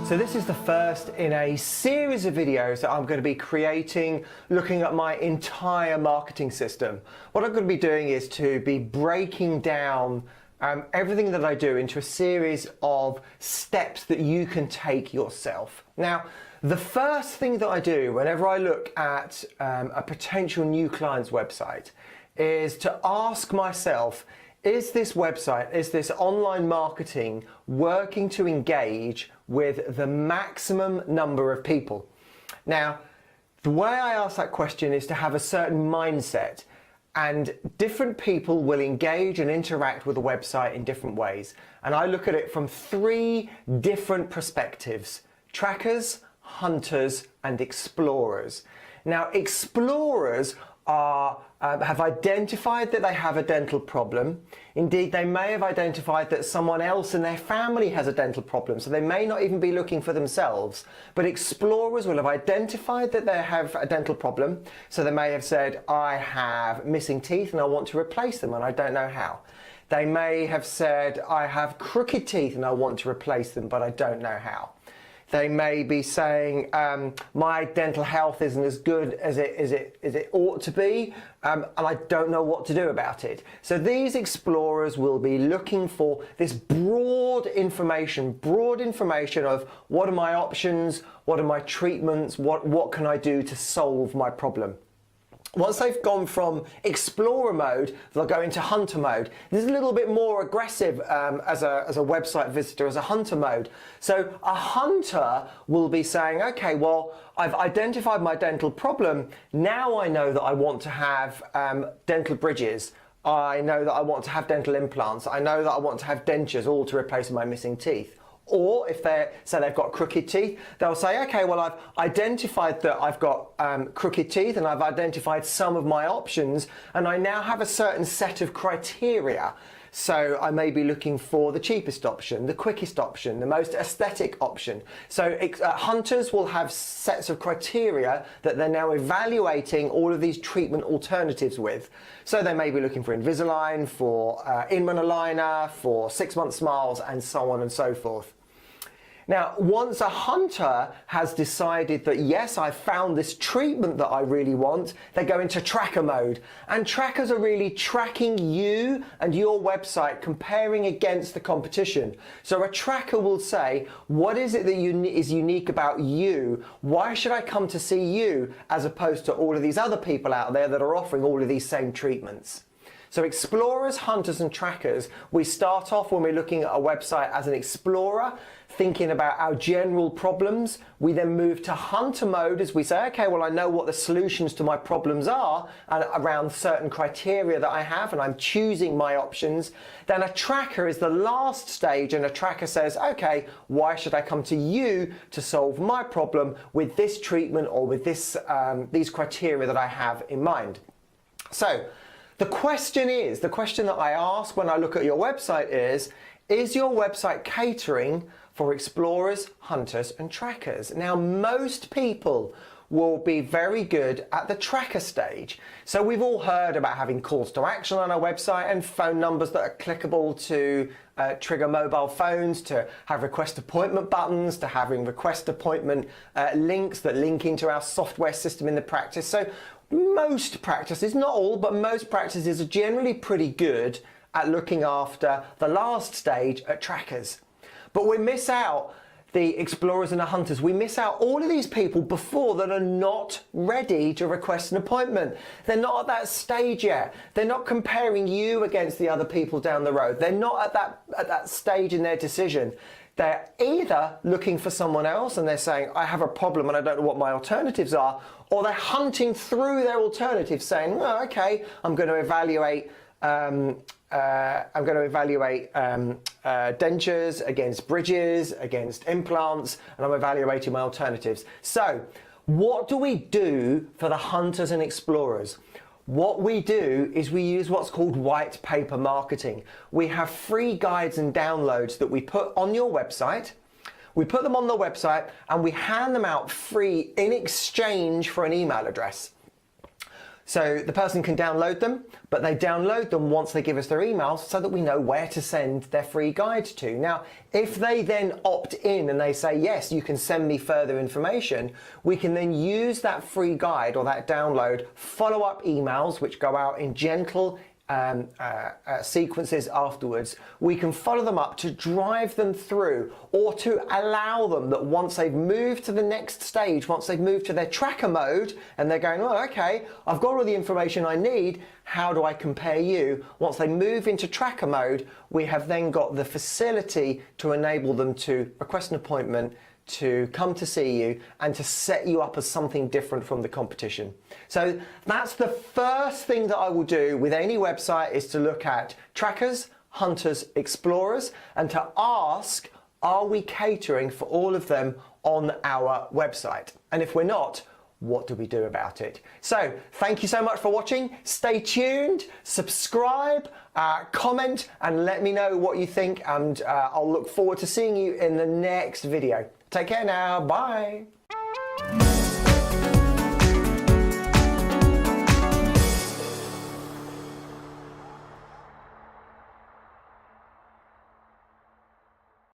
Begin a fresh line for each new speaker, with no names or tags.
So this is the first in a series of videos that I'm going to be creating, looking at my entire marketing system. What I'm going to be doing is to be breaking down everything that I do into a series of steps that you can take yourself. Now, the first thing that I do whenever I look at a potential new client's website is to ask myself, is this website, is this online marketing working to engage with the maximum number of people? Now, the way I ask that question is to have a certain mindset, and different people will engage and interact with a website in different ways. And I look at it from three different perspectives: trackers, hunters, and explorers. Now, explorers have identified that they have a dental problem. Indeed, they may have identified that someone else in their family has a dental problem, so they may not even be looking for themselves. But explorers will have identified that they have a dental problem, so they may have said, I have missing teeth and I want to replace them and I don't know how. They may have said, I have crooked teeth and I want to replace them, but I don't know how. They may be saying, my dental health isn't as good as it ought to be, and I don't know what to do about it. So these explorers will be looking for this broad information of what are my options, what are my treatments, what can I do to solve my problem. Once they've gone from explorer mode, they'll go into hunter mode. This is a little bit more aggressive as a website visitor, as a hunter mode. So a hunter will be saying, okay, well, I've identified my dental problem. Now I know that I want to have dental bridges. I know that I want to have dental implants. I know that I want to have dentures, all to replace my missing teeth. Or if they say they've got crooked teeth, they'll say, okay, well, I've identified that I've got crooked teeth and I've identified some of my options, and I now have a certain set of criteria. So I may be looking for the cheapest option, the quickest option, the most aesthetic option. So hunters will have sets of criteria that they're now evaluating all of these treatment alternatives with. So they may be looking for Invisalign, for Inman aligner, for 6-month smiles, and so on and so forth. Now, once a hunter has decided that, yes, I've found this treatment that I really want, they go into tracker mode. And trackers are really tracking you and your website, comparing against the competition. So a tracker will say, what is it that is unique about you? Why should I come to see you as opposed to all of these other people out there that are offering all of these same treatments? So explorers, hunters, and trackers, we start off when we're looking at a website as an explorer, thinking about our general problems. We then move to hunter mode as we say, okay, well, I know what the solutions to my problems are and around certain criteria that I have, and I'm choosing my options. Then a tracker is the last stage, and a tracker says, okay, why should I come to you to solve my problem with this treatment or with this, these criteria that I have in mind? So the question that I ask when I look at your website is your website catering for explorers, hunters, and trackers? Now, most people will be very good at the tracker stage. So we've all heard about having calls to action on our website and phone numbers that are clickable to trigger mobile phones, to have request appointment buttons, to having request appointment links that link into our software system in the practice. So most practices, not all, but most practices are generally pretty good at looking after the last stage at trackers. But we miss out the explorers and the hunters. We miss out all of these people before that are not ready to request an appointment. They're not at that stage yet. They're not comparing you against the other people down the road. They're not at that stage in their decision. They're either looking for someone else and they're saying, I have a problem and I don't know what my alternatives are, or they're hunting through their alternatives saying, oh, okay, I'm going to evaluate dentures against bridges, against implants, and I'm evaluating my alternatives. So what do we do for the hunters and explorers? What we do is we use what's called white paper marketing. We have free guides and downloads that we put on your website. We put them on the website and we hand them out free in exchange for an email address. So the person can download them, but they download them once they give us their emails so that we know where to send their free guide to. Now, if they then opt in and they say, yes, you can send me further information, we can then use that free guide or that download follow-up emails, which go out in gentle sequences afterwards. We can follow them up to drive them through, or to allow them that once they've moved to the next stage, once they've moved to their tracker mode and they're going, oh, okay, I've got all the information I need, how do I compare you? Once they move into tracker mode, we have then got the facility to enable them to request an appointment, to come to see you, and to set you up as something different from the competition. So that's the first thing that I will do with any website, is to look at trackers, hunters, explorers, and to ask, are we catering for all of them on our website? And if we're not, what do we do about it? So thank you so much for watching. Stay tuned, subscribe, comment, and let me know what you think, and I'll look forward to seeing you in the next video. Take care now. Bye.